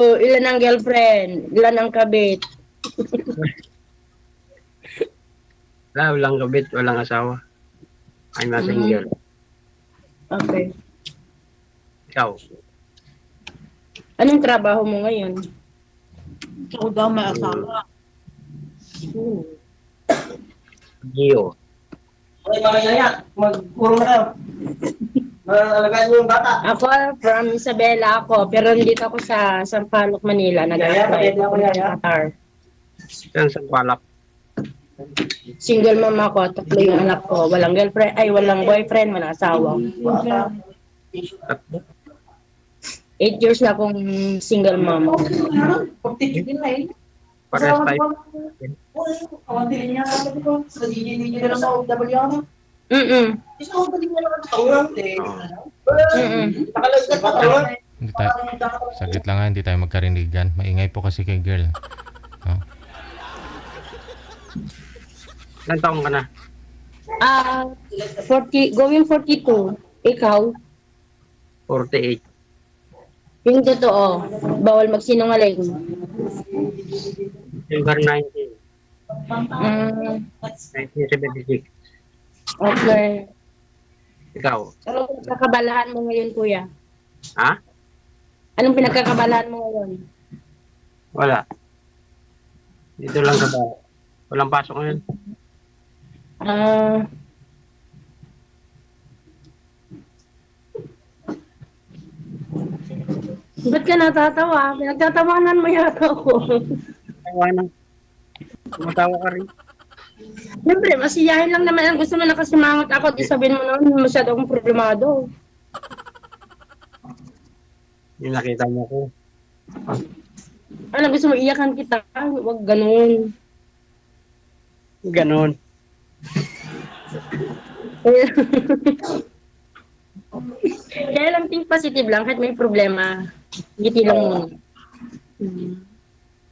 Ilan ang girlfriend? Ilan ang kabit? Walang kabit, walang asawa. I'm a single. Okay. Ikaw? Anong trabaho mo ngayon? Ikaw daw may asawa. Gio. Ay, mga yaya, magkurong na kayo. Nalagay mo yung bata. Ako, from Isabela ako, pero nandito ako sa Sampaloc, Manila. Nag-apply ako ng Qatar. Saan sa Balak? Single mom ako, tatlo yung anak ko. Walang girlfriend, ay walang boyfriend, walang asawa. Tatlo? 8 years na akong single mom. Parehas tayo. Kawantilin niya, sa DJ na sa OFW ako. Isa ko pa din na lang ang tawag. Nakalag na tawag. Hindi tayo, saglit lang nga, hindi tayo magkarinigan. Maingay po kasi kay girl. No? Ilan taong ka na? 40, going 42. Ikaw? 48. Yung totoo, bawal magsinungaling. December 19. Mm, 1976. okay. Ikaw? Anong pinagkakabalahan mo ngayon, kuya? Ha? Anong pinagkakabalahan mo ngayon? Wala. Dito lang sa bahay. Walang pasok ngayon. Ba't ka natatawa? Pinagtatawanan mo yata ako. Tawa na. Tumatawa ka rin. Siyempre, masiyahin lang naman. Ang gusto mo nakasimangot ako, di sabihin mo naman masyado akong problemado. Yung nakita mo ko. Ano, gusto mo iyakan kita? Huwag ganun. Ganon. Kaya lang think positive lang, kahit may problema. Ngiti lang muna.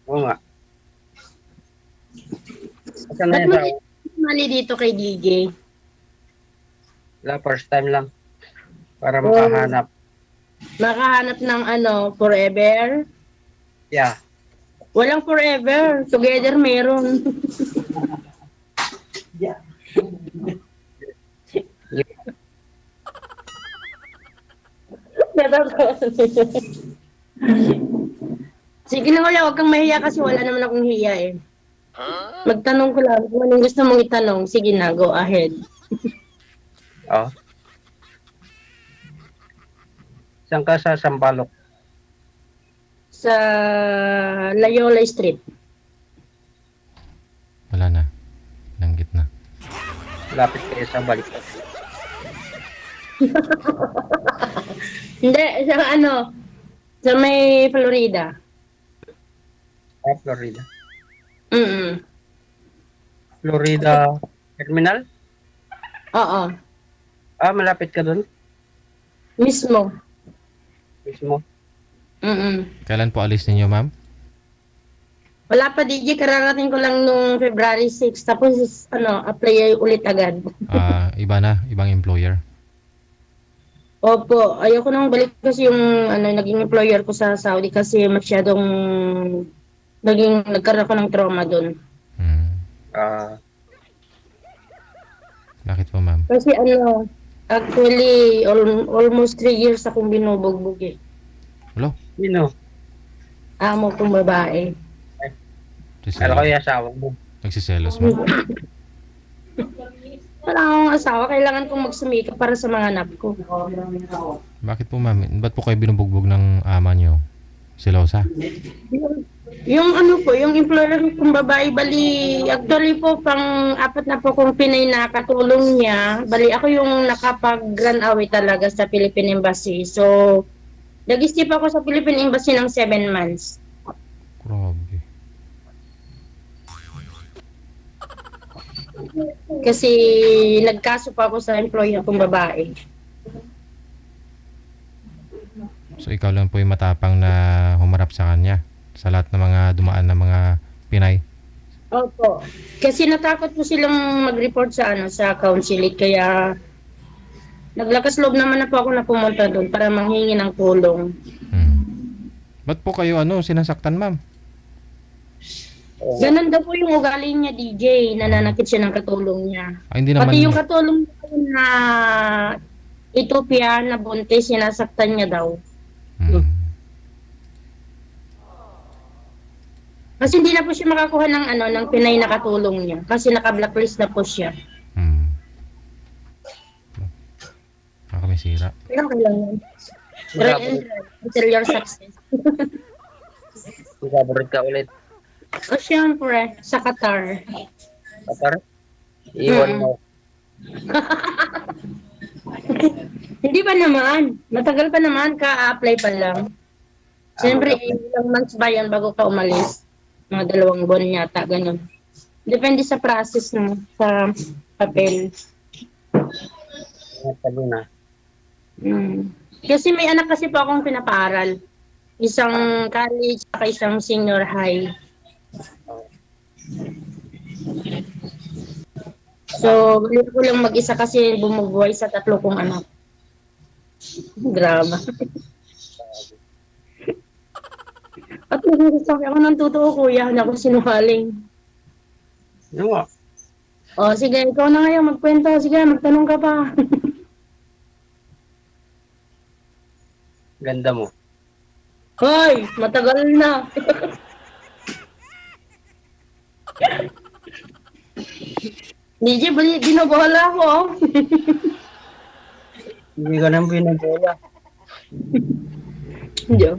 Oo nga. Saan na Ba't yan mo sa... mali dito kay DJ? Wala, first time lang. Para makahanap. Makahanap ng ano, forever? Yeah. Walang forever. Together meron. Sige na wala, huwag kang mahiya kasi wala naman akong hiya eh. Magtanong ko lang kung anong gusto mong itanong. Sige na, go ahead. Oh. Saan ka sa Sampaloc? Sa Loyola Street. Wala na. Langgit na. Lapit kayo sa balikat. Hindi, sa ano, sa may Florida. Florida. Mm. Florida Terminal? Oo, Malapit ka doon? mismo. Mismo? Kailan po alis ninyo, ma'am? Wala pa DJ, kararating ko lang nung February 6. Tapos, ano, apply ulit agad. Iba na, ibang employer. Opo, ayoko nang balik kasi yung ano, naging employer ko sa Saudi kasi masyadong nagkaroon ako ng trauma doon. Bakit po, ma'am? Kasi ano, actually, almost 3 years akong binubugbog eh. Hello? Sino? Amo kong babae. Ano kayo asawa mo? Nagsiselos, ma'am? Wala akong asawa, kailangan kong magsumikap para sa mga anak ko. Bakit po, ma'am? Ba't po kayo binubugbog ng ama nyo? Selosa? Yung ano po, yung employer kong babae, bali, actually po, pang-apat na po kong Pinay na katulong niya. Bali, ako yung nakapag-run away talaga sa Philippine Embassy. So, nag-stay ako sa Philippine Embassy ng 7 months. Grabe. Kasi nagkaso pa ako sa employer kong babae. So, ikaw lang po yung matapang na humarap sa kanya sa lahat ng mga dumaan na mga Pinay? Opo. Kasi natakot po silang mag-report sa sa consulate, kaya naglakas loob naman na po ako na pumunta doon para manghingi ng tulong. Ba't po kayo sinasaktan, ma'am? Ganun daw po yung ugali niya, DJ. Nananakit siya ng katulong niya. Hindi naman... Pati yung katulong niya na Ethiopia na buntis, sinasaktan niya daw. Hmm. Kasi hindi na po siya makakuha ng ng Pinay na katulong niya. Kasi naka-blacklist na po siya. Hmm. Baka may sira. Pero kailangan. Try and try until your success. Ikaburit ka ulit. O syempre, sa Qatar. Kapar? Iwan mo. Hindi pa naman. Matagal pa naman, ka-apply pa lang. Siyempre, ilang months ba yan bago ka umalis? Mga 2 buwan yata, ganun. Depende sa process mo, sa papel. Sabi na. Kasi may anak kasi po akong pinapaaral. Isang college, saka isang senior high. So, balik ko lang mag-isa kasi bumubuhay sa 3 kong anak. Drama. At nagsasabi ako ng totoo, kuya, na ako sinungaling. Ano nga? O, sige, ikaw na ngayon, magkwento. Sige, magtanong ka pa. Ganda mo. Hoy, matagal na. DJ, binobola ako. Hindi ka nang binabola. Hindi.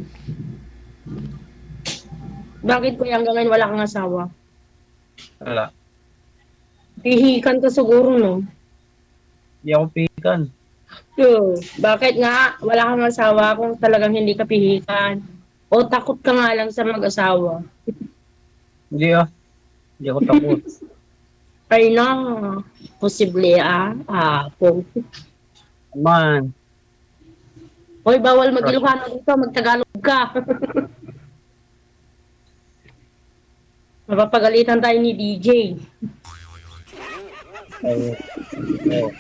Bakit kuya hanggang ngayon wala kang asawa? Wala. Pihikan ka siguro, no? Hindi ako pikan. Bakit nga wala kang asawa kung talagang hindi ka pihikan? O takot ka nga lang sa mag-asawa? Hindi Hindi ako takot. Ay na, posible po. Man. Hoy, bawal mag-Ilocano dito, mag-Tagalog ka. Mapapagalitan tayo ni DJ. Oh.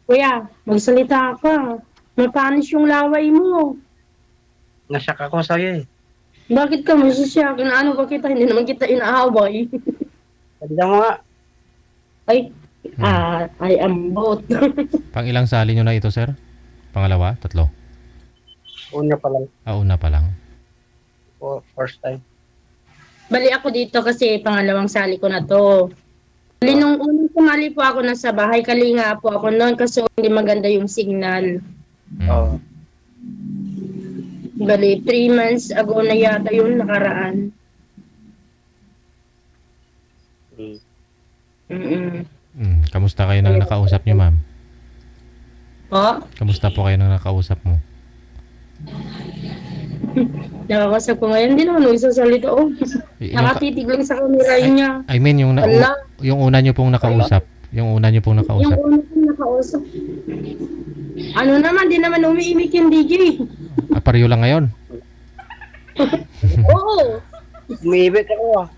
Kuya, magsalita ka. Mapanis yung laway mo. Nasyak ako sa'yo eh. Bakit ka masasyak? Ano ba kita? Hindi naman kita inaaway. Sabi mo nga. Ay, I am both. Pang ilang sali nyo na ito, sir? Pangalawa? 3? Una pa lang. Una pa lang. First time. Bali ako dito kasi pangalawang sali ko na to. Bali nung unang sumali po ako nasa bahay, kalinga po ako noon kasi hindi maganda yung signal. Oo. Bali, 3 months ago na yata yun nakaraan. Kamusta kayo nang nakausap nyo, ma'am? Oh, Kamusta po kayo nang nakausap mo? nakakasap ko ngayon. Hindi naman nagsasalita. Oh, nakatitig lang sa camera niya. I mean, yung una nyo pong nakausap. Yung una nyo pong Yung nakausap. una kong nakausap. Ano naman, di naman umiimik yung DJ. Pareho lang ngayon. Oo. Umibig ako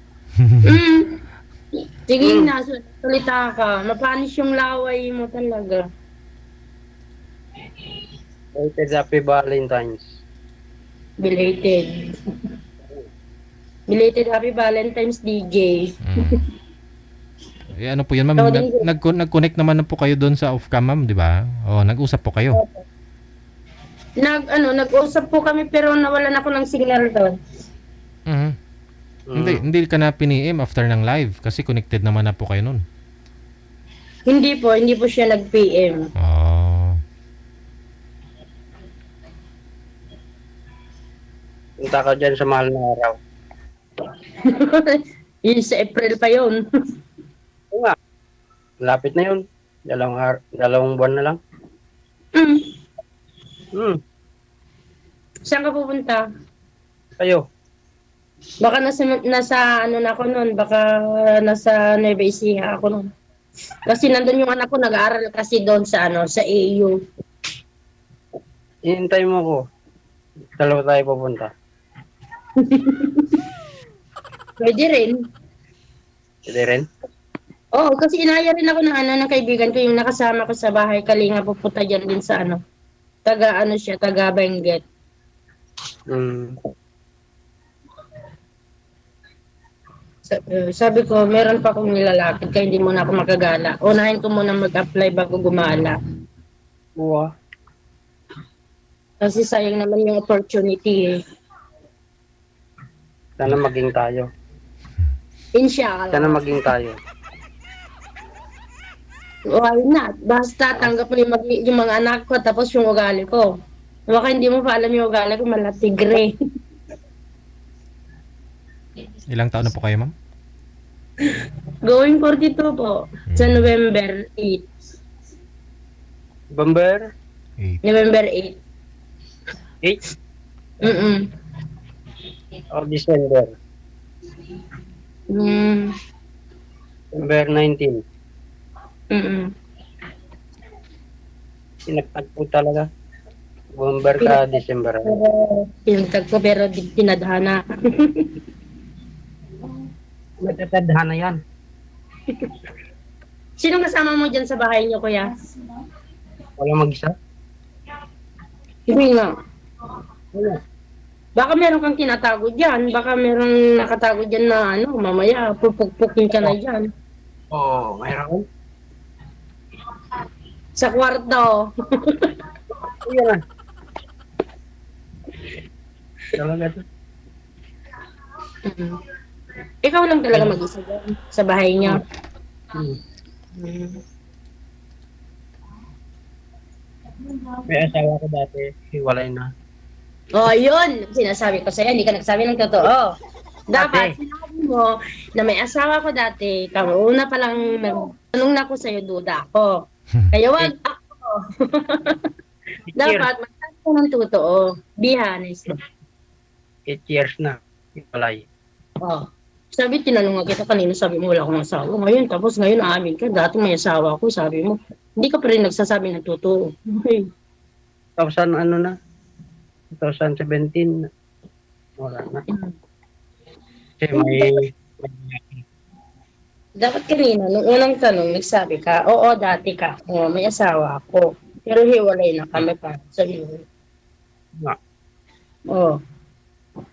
Sige na, salita ka. Mapanis yung laway mo talaga. Happy Valentine's. Belated. Belated Happy Valentine's, DJ. Ano po yun, ma'am? Nag-connect naman na po kayo doon sa off-cam, ma'am, di ba? O, nag-usap po kayo. Nag-usap po kami pero nawalan ako ng signal doon. Hindi ka na pini-im after ng live kasi connected naman na po kayo nun. Hindi po siya nag-PM. Punta ka dyan sa mahal na araw. Yun sa April pa yun. Oo nga. Lapit na yun. 2 buwan na lang. Saan ka pupunta? Kayo. Baka nasa ano na ako noon, baka nasa Nueva Ecija ako noon. Kasi nandun yung anak ko nag-aaral kasi doon sa sa AU. Hintay mo ko. 2 tayo pupunta. Pwede rin. Pwede rin? Oo, kasi inaya rin ako ng ng kaibigan ko, yung nakasama ko sa bahay, kalinga pupunta dyan din sa taga siya, taga Benguet. Mm. Sabi ko, meron pa akong nilalapit, kaya hindi muna ako magagala. Unahin ko muna mag-apply bago gumala. Oo. Kasi sayang naman yung opportunity eh. Sana maging tayo. Inshallah. Sana maging tayo. Why not? Basta tanggap mo yung mga anak ko, tapos yung ugali ko. Baka hindi mo pa alam yung ugali ko, malatigre. Ilang taon na po kayo, ma'am? Going 42 po, sa November 8. Bomber? 8. November 8. 8 Mm-mm. of December. Mm. December 19. Mm-mm. Pinagtagpo talaga. Bomber ka December. Pero, pinagtag ko, pero tinadhana. Matatadhana yan. Sino kasama mo dyan sa bahay niyo, kuya? Wala mag-isa. Hindi nga. Wala. Baka meron kang tinatago dyan. Baka merong nakatago dyan na mamaya, pupukpukin ka na dyan. Oo, mayroon. Sa kwarto. Ayan na. Talaga to. Mm. Ikaw lang talaga mag-isa dyan sa bahay niya. Hmm. Mm. May asawa ko dati. Hiwalay na. Oh, yun. Sinasabi ko sa'yo, hindi ka nagsabi ng totoo. Dapat, Ate. sinabi mo na may asawa ko dati, una pa lang nagtanong na ako sa'yo, duda ako. Kaya wag ako. Dapat, magsabi ko ng totoo. Be honest. 8 years na. Hiwalay. Oh. Sabi, tinanong nga kita kanina, sabi mo wala akong asawa. Ngayon, tapos ngayon aamin ka, dati may asawa ako, sabi mo. Hindi ka pa rin nagsasabi ng totoo. Okay. 2000 ano na? 2017. Wala na. Kasi may Dapat kanina, nung unang tanong, nagsabi ka, oo, dati ka. Oo, may asawa ako. Pero hiwalay na kami pa. Sabi mo. nga. Oo.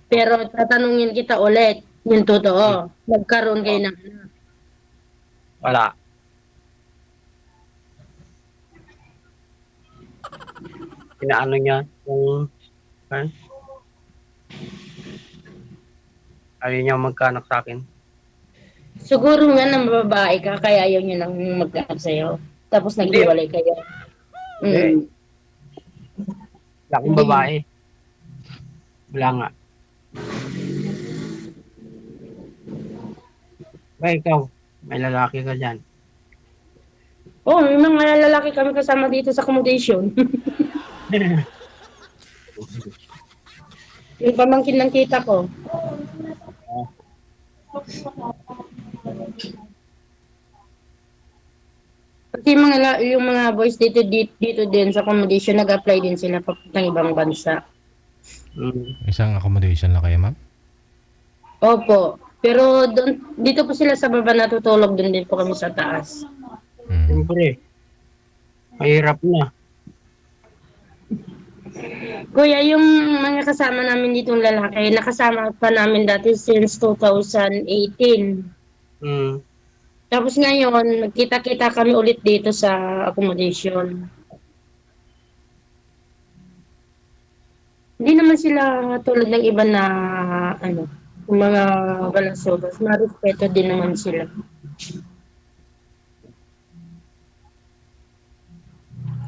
Pero tatanungin kita ulit, yung totoo. Nagkaroon kayo ng anak. Wala. Pinaano niya yung ayaw niya magkanak sa akin. Siguro nga na babae ka, kaya ayaw niya nang magkaroon sa'yo. Tapos naghiwalay kayo. Mm. Wala akong babae. Wala nga. Ba, ikaw, may lalaki ka dyan. Oh, may mga lalaki kami kasama dito sa accommodation. Yung pamangkin ng kita ko. Pati yung mga boys dito din sa accommodation, nag-apply din sila papuntang ibang bansa. Isang accommodation lang kayo, ma'am? Opo. Pero dito po sila sa baba natutulog, doon din po kami sa taas. Siyempre, mahirap na. Kuya, yung mga kasama namin ditong lalaki, nakasama pa namin dati since 2018. Mm. Tapos ngayon, nagkita-kita kami ulit dito sa accommodation. Hindi naman sila tulad ng iba na yung mga walang sobras. Marespeto din naman sila.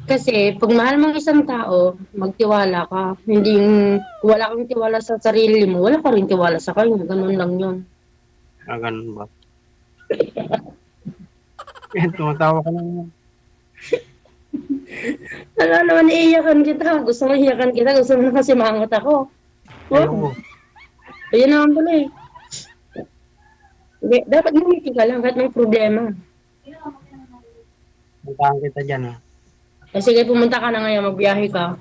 Kasi pag mahal mong isang tao, magtiwala ka. Hindi wala kang tiwala sa sarili mo, wala ka rin tiwala sa kanya. Ganun lang yun. Ganun ba? Tumatawa ka lang. Wala naman, iiyakan kita. Gusto mo iiyakan kita, gusto mo na kasi mangot ako. Ayoko. Ayun naman pala eh. Hindi, dapat ngumiti ka lang kahit may problema. Puntahan kita dyan, ha? Sige, pumunta ka na ngayon, magbiyahe ka.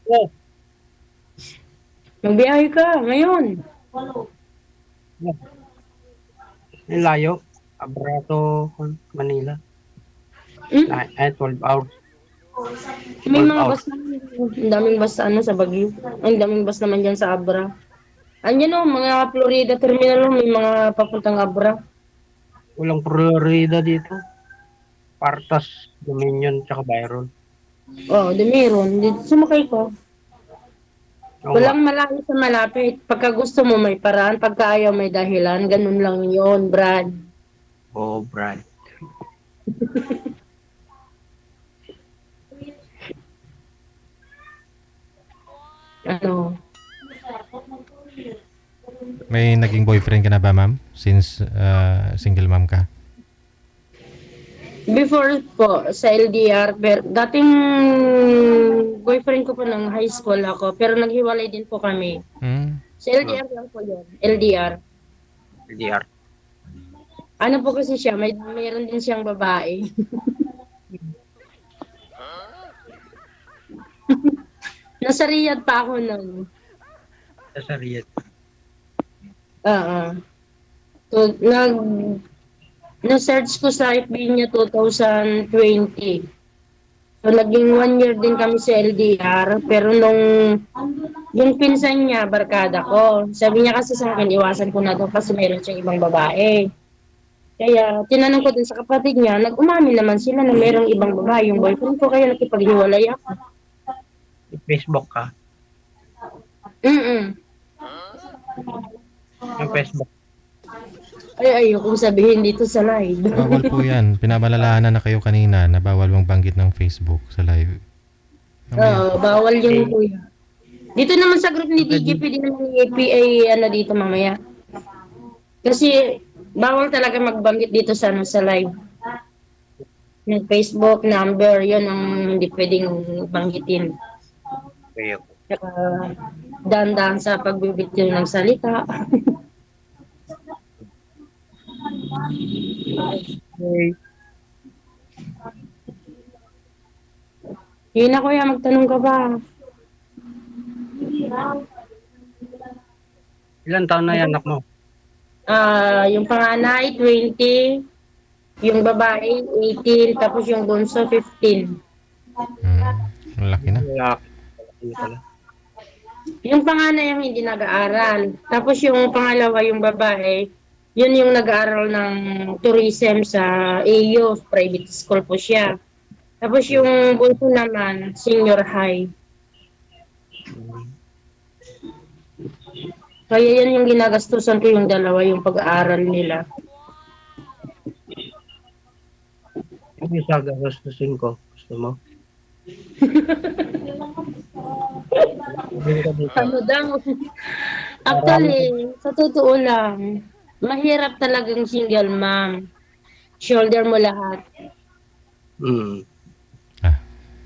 Oh. Magbiyahe ka, ngayon. Ang layo. Abrato, Manila. Hmm? Ay, 12 hours. May 12 mga hours. bus naman. Ang daming bus ano, sa Baguio. Ang daming bus naman dyan sa Abra. Andiyan o, mga Florida Terminal o, may mga papuntang Abra. Walang Florida dito. Partas, Dominion, tsaka Byron. Oh, di meron. Dito sumakay ko. Oo nga. Walang malayo sa malapit. Pagka gusto mo may paraan, pagka ayaw may dahilan. Ganun lang yon, Brad. Oo, Brad. Ano? May naging boyfriend ka na ba, ma'am? Since single mom ka? Before po, sa LDR, pero dating boyfriend ko po ng high school ako, pero naghiwalay din po kami. Hmm. Sa LDR lang po yun. LDR. LDR. Ano po kasi siya, mayroon din siyang babae. Nasa Riyadh pa ako nun. Sa Riyadh. Oo. So, na-search ko sa FB niya 2020. So, naging 1 year din kami sa LDR. Pero yung pinsan niya, barkada ko. Sabi niya kasi sa akin, iwasan ko na daw kasi meron siyang ibang babae. Kaya, tinanong ko din sa kapatid niya, nag-umamin naman sila na merong ibang babae, yung boyfriend ko, kaya nakipaghiwalay ako. Facebook ka. Mm. Yung Facebook. Ay, ayokong sabihin dito sa live. Bawal po yan. Pinabalalahanan na kayo kanina na bawal mong banggit ng Facebook sa live. Oo, bawal yun, kuya. Dito naman sa group ni DGP, din naman ni APA, ano dito mamaya. Kasi, bawal talaga magbanggit dito sa, sa live. Yung Facebook, number, yun ang hindi pwedeng banggitin. Okay. Saka, dahan-dahan sa pagbibigay ng salita. Yun na kuya, magtanong ka ba? Ilan taon na yan, anak mo? Yung panganay, 20. Yung babae, 18. Tapos yung bunso, 15. Malaki na. Lalaki. Pala. Yung panganay ang hindi nag-aaral. Tapos yung pangalawa, yung babae, yun yung nag-aaral ng tourism sa AU, private school po siya. Tapos yung bunso naman, senior high. Kaya yan yung ginagastusan ko yung dalawa, yung pag-aaral nila. Yung isa gastusin ko. Gusto mo? Ano daw? Actually, sa totoo lang, mahirap talagang single mom. Shoulder mo lahat. Hmm.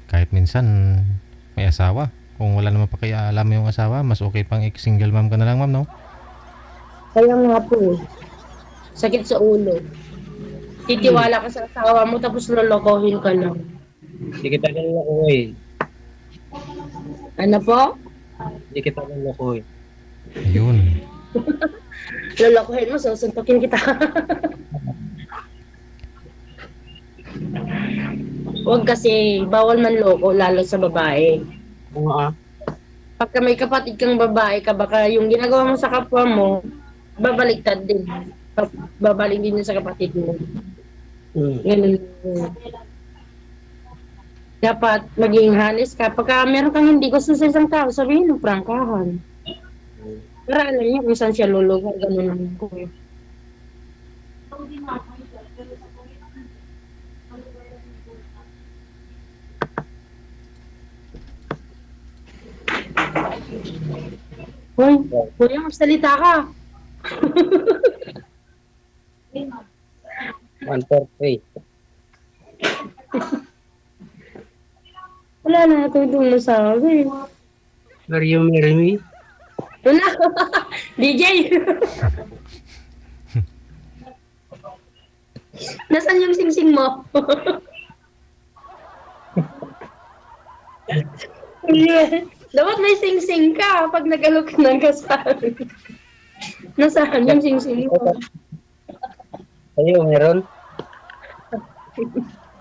Kahit minsan may asawa. Kung wala naman pakialam yung asawa, mas okay pang single mom ka na lang, ma'am, no? Kaya nga po, sakit sa ulo. Titiwala ka sa asawa mo tapos lolokohin ka lang. Hindi kita lulukuhin. Ano po? Hindi kita lulukuhin. Ayun. Lolokohin mo, susuntukin kita. Huwag kasi, bawal man loko, lalo sa babae. Oo nga. Pagka may kapatid kang babae ka, baka yung ginagawa mo sa kapwa mo, babaliktad din. Babalik din sa kapatid mo. Ganun. Dapat maging honest ka. Pagka meron kang hindi gusto sa isang tao, sabihin mo, prangkahan. Para alam niya kung saan siya lulugar. Ganun lang ko. Hoy, kuya, magsalita ka. 1, 4, 3. Wala na, natutulong na sa akin. Will you marry me? Wala. DJ! Nasaan yung sing-sing mo? Dapat may sing-sing ka pag nag-alok ng kasal. Nasaan yung sing-sing mo? Kayo, meron?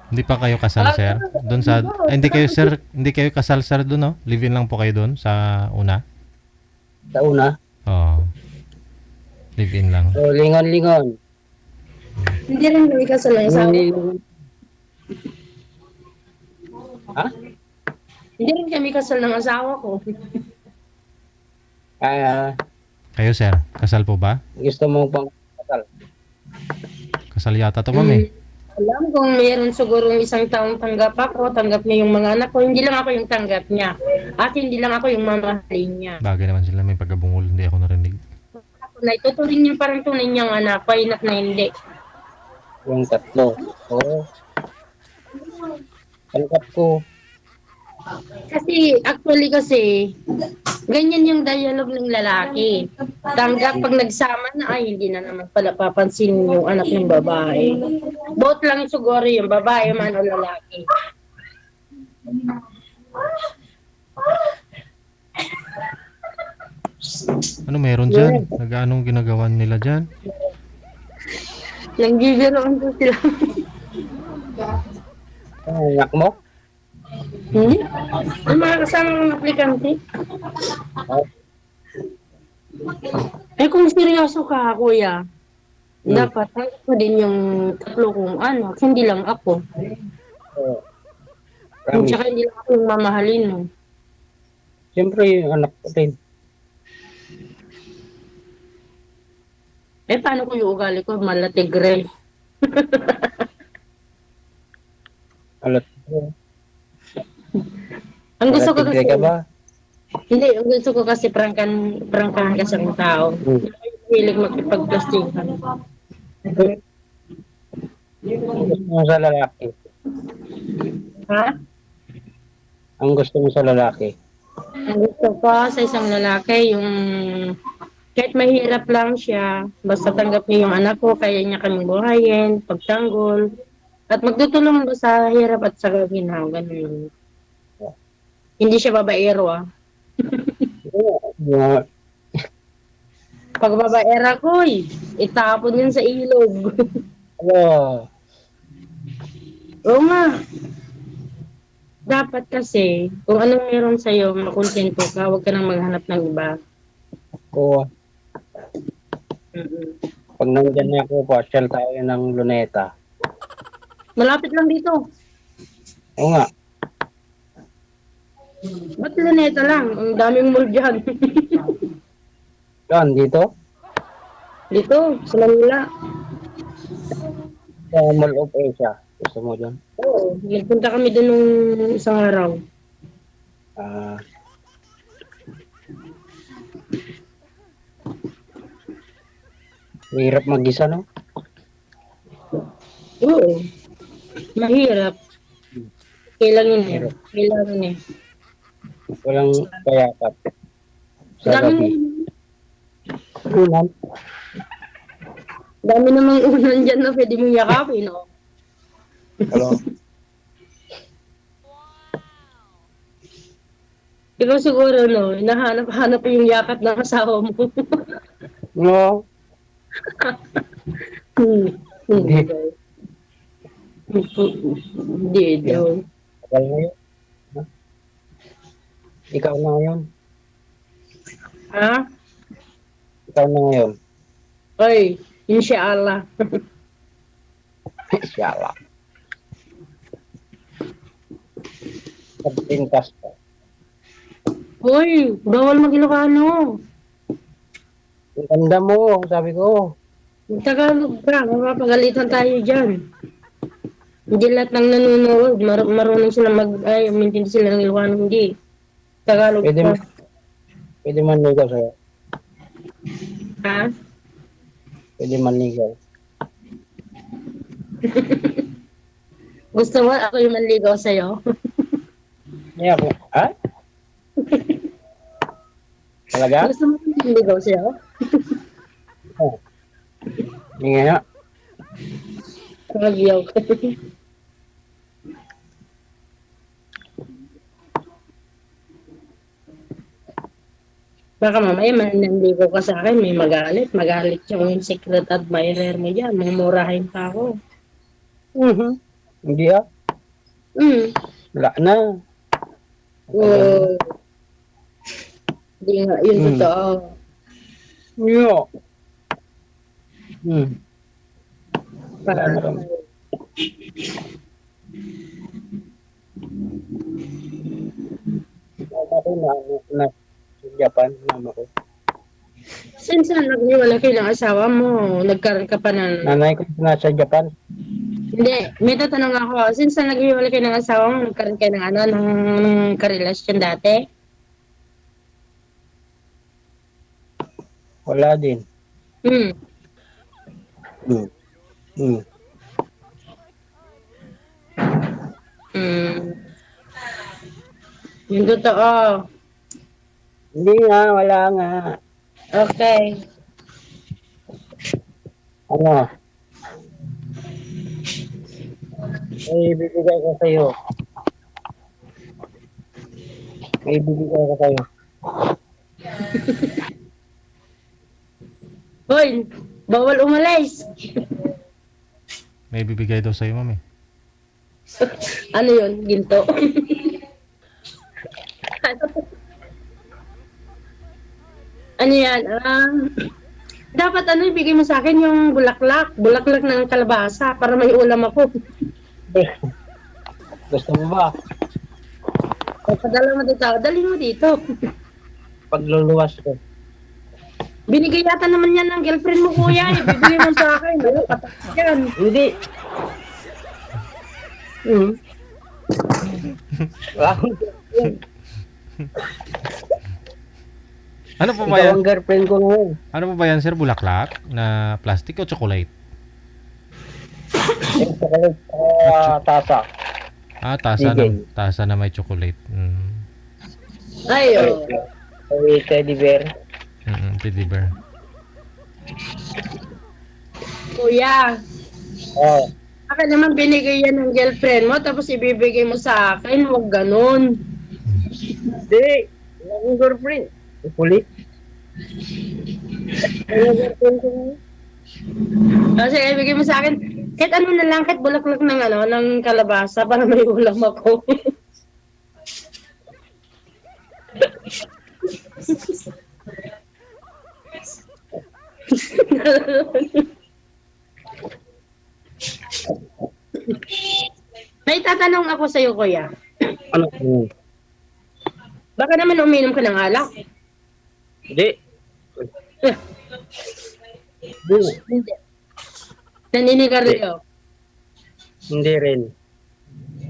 Hindi pa kayo kasal, sir? Doon sa... Ay, hindi kayo, sir, hindi kayo kasal, sir, doon, no? Live-in lang po kayo doon sa una? Sa una? Oo. Live-in lang. So, lingon-lingon. Hindi rin kami kasal ng asawa ko. Ha? Hindi rin kami kasal ng asawa ko. Kayo, sir, kasal po ba? Gusto mo pang kasal? Kasal yata to, ma'am, eh. Alam kung mayroon siguro isang taong tanggap ako, tanggap niya yung mga anak ko, hindi lang ako yung tanggap niya. At hindi lang ako yung mamahalin niya. Bagay naman sila, may pagkabungol, hindi ako narinig. Ako na ituturing niya parang tunay niyang anak, painat na hindi. Yung tatlo. Oo. Tanggap ko. Kasi, ganyan yung dialogue ng lalaki. Tanggap pag nagsama na, ay hindi na naman pala papansin yung anak ng babae. Both lang siguro yung babae man o lalaki. Ano meron dyan? Anong ginagawa nila dyan? Nagbibiroan ko sila. Anak mo? Hmm? Yung mga kasamang aplikante. Eh kung seryoso ka, kuya, dapat tanggap mo din yung tatlo kong anak, hindi lang ako. Oo. Tsaka hindi lang ako yung mamahalin mo. Siyempre, yung anak ko din. Eh paano kung yung ugali ko, malatigre? Alat ko. Ang gusto ko kasi, ka ba? hindi, ang gusto ko kasi prangkahan kasi ang tao. Hilig makipagplastikan. Ang gusto mo sa lalaki? Ha? Ang gusto mo sa lalaki? Ang gusto ko sa isang lalaki, yung kahit mahirap lang siya, basta tanggap niya yung anak ko, kaya niya kaming buhayin, pagtanggol, at magtutulong ba sa hirap at sa ginawa, ganun. Hindi siya babaero, ah. Mga Pag babaera ko, itapon yan sa ilog. ano, Oo nga. Dapat kasi, kung anong meron sa'yo, makontento ka, huwag ka nang maghanap ng iba. ko, Mm-mm. pag nandyan na ako, pasyal tayo ng Luneta. Malapit lang dito. Oo nga, Ba't Luneta lang? Ang daming mall dyan. yan, dito, Dito, sa Manila. sa Mall of Asia. Gusto mo dyan? Oo, nagpunta kami doon nung isang araw. Ah, hirap mag-isa, no? Oo. Mahirap. Kailangan yun eh. Kailangan eh. Walang kayakap. Sa Dami, gabi. Unan. dami namang unan dyan na pwede mong yakapin, no? Hello. Ikaw siguro, no, nahanap-hanap yung yakap ng asawa mo. No. Hindi. Hindi daw. Tagal na yun. Ha? Ikaw na ngayon. Ha? Ikaw na ngayon. Oy, inshallah. Inshallah. Pagpintas ka. Hoy, bawal mag-Ilocano. Ang ganda mo, sabi ko. Tagalog ka, mapapagalitan tayo dyan. Hindi lahat ng nanonood, marunong sila umintindi sila ng Ilocano, hindi. Tagalog Pwede, ka. pwede manligaw sa'yo. Ha? Pwede manligaw. Gusto mo ako yung manligaw sa'yo? Kaya ako, ha? Talaga? Gusto mo yung manligaw sa'yo? Hindi nga. Kagyaw ka. Baka mamaya mananligo ka sa akin, may magalit. Magalit yung secret admirer mo dyan. Mumurahin pa ako. Hindi ah. Hmm. Wala na. Oh. Hindi nga, yun Hmm. totoo. Yo. Para, Mama ko na sa Japan, mama ko. since naghiwalay kayo ng asawa mo, nagkaroon ka pa ng... Nanay ko nasa Japan. Hindi, may tatanong ako. Since naghiwalay kayo ng asawa mo, nagkaroon kayo ng ano, ng karelasyon dati? Wala din. Hmm. Hmm. Hmm. Hmm. Yung totoo. Hindi nga, wala nga. Okay. Ano? May bibigay ko sa'yo. May bibigay ko sa'yo. Hoy, bawal umalis. May bibigay daw sa'yo, ma'am eh. Ano yun? Ginto? Ano yan? Dapat ano, ibigay mo sa akin yung bulaklak. Bulaklak ng kalabasa para may ulam ako. Gusto mo ba? Padala mo dito. Dali mo dito. Pagluluwas ko. Binigay yata naman yan ng girlfriend mo, kuya. Ibibigay mo sa akin. Ano, patak yan. Hindi. Hmm. Ano po ba Ikaw yan? ang girlfriend ko ngayon. Ano po ba yan, sir? Bulaklak na plastic o chocolate? Chocolate tasa. Tasa Sige. tasa na may chocolate. Ay, oh. May teddy bear. Teddy bear. Kuya. Oh. Akin naman binigay yan ng girlfriend mo, tapos ibibigay mo sa akin. Huwag ganun. Hindi. Wala akong girlfriend. Kulit. Kasi ibigay mo sa akin, kahit ano na lang, kahit bulaklak ng ano, ng kalabasa para may ulam ako. May tatanong ako sa iyo, kuya. Ano? Baka naman uminom ka ng alak. Hindi. Hindi. Naninigarilyo. Hindi rin.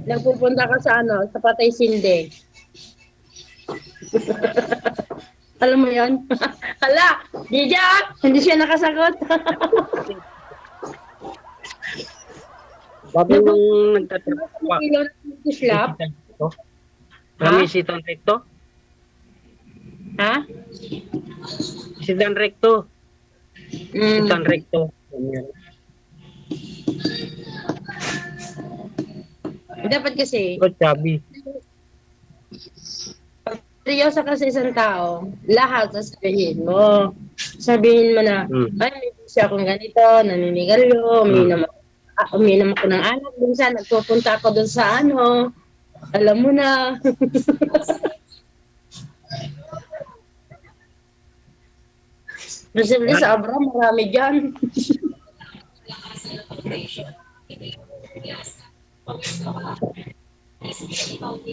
Nagpupunta ka sa ano, sa Patay Sinde. Alam mo yan? Hala! Dija! Hindi siya nakasagot. Bago nung nagtatrabaho. Ilaw ng slap. Ramisitan recto? Ha? Sidan recto. Mm. Sidan recto. Ganyan. Dapat kasi, Ito, chubby. seryoso ka sa isang tao, lahat sasabihin mo. Sabihin mo na, ay, may gusto akong ganito, naninigarilyo, uminom ako ng alak, minsan nagpupunta ako doon sa ano, alam mo na. Posible sa Abra, marami dyan.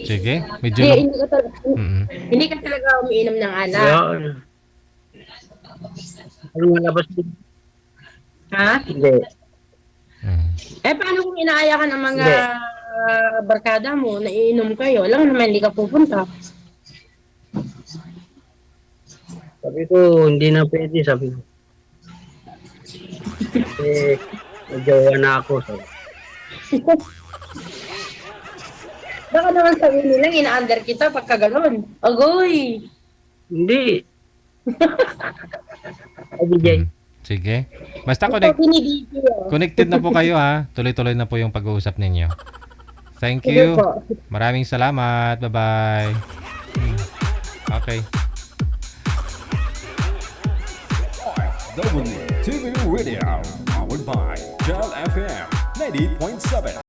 Sige, medyo Hindi ka talaga umiinom ng alak. Yan. Ano nga labas din? Ha? Hindi. Paano kung inaaya ka ng mga barkada mo, naiinom kayo, alam naman hindi ka pupunta. Sabi ko, hindi na pwede, sabi ko. Medyo na ako. Sabi. Baka naman sabihin nilang ina-under kita pagka gano'n. Agoy! Hindi. Sabi Jay. Sige. Basta Ito binibidyo. connected na po kayo ha. Tuloy-tuloy na po yung pag-uusap ninyo. Thank Sige you. po. Maraming salamat. Bye-bye. Okay. DFW TV Radio, powered by Jal FM 90.7.